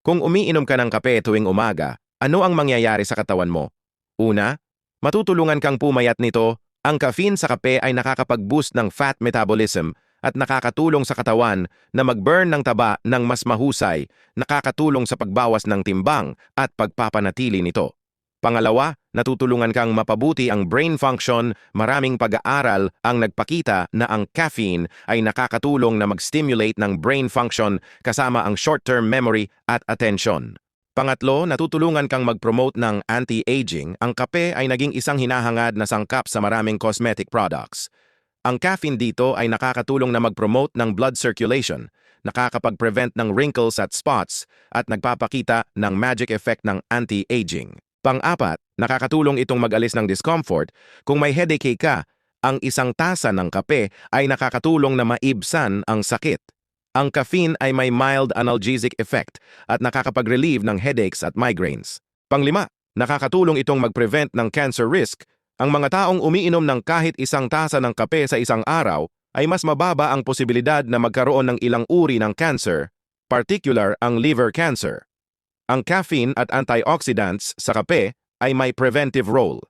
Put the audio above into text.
Kung umiinom ka ng kape tuwing umaga, ano ang mangyayari sa katawan mo? Una, matutulungan kang pumayat nito. Ang caffeine sa kape ay nakakapag-boost ng fat metabolism at nakakatulong sa katawan na mag-burn ng taba ng mas mahusay, nakakatulong sa pagbawas ng timbang at pagpapanatili nito. Pangalawa, natutulungan kang mapabuti ang brain function. Maraming pag-aaral ang nagpakita na ang caffeine ay nakakatulong na mag-stimulate ng brain function kasama ang short-term memory at attention. Pangatlo, natutulungan kang mag-promote ng anti-aging. Ang kape ay naging isang hinahangad na sangkap sa maraming cosmetic products. Ang caffeine dito ay nakakatulong na mag-promote ng blood circulation, nakakapag-prevent ng wrinkles at spots, at nagpapakita ng magic effect ng anti-aging. Pang-apat, nakakatulong itong mag-alis ng discomfort. Kung may headache ka, ang isang tasa ng kape ay nakakatulong na maibsan ang sakit. Ang caffeine ay may mild analgesic effect at nakakapag-relieve ng headaches at migraines. Panglima, nakakatulong itong mag-prevent ng cancer risk. Ang mga taong umiinom ng kahit isang tasa ng kape sa isang araw ay mas mababa ang posibilidad na magkaroon ng ilang uri ng cancer, particular ang liver cancer. Ang caffeine at antioxidants sa kape ay may preventive role.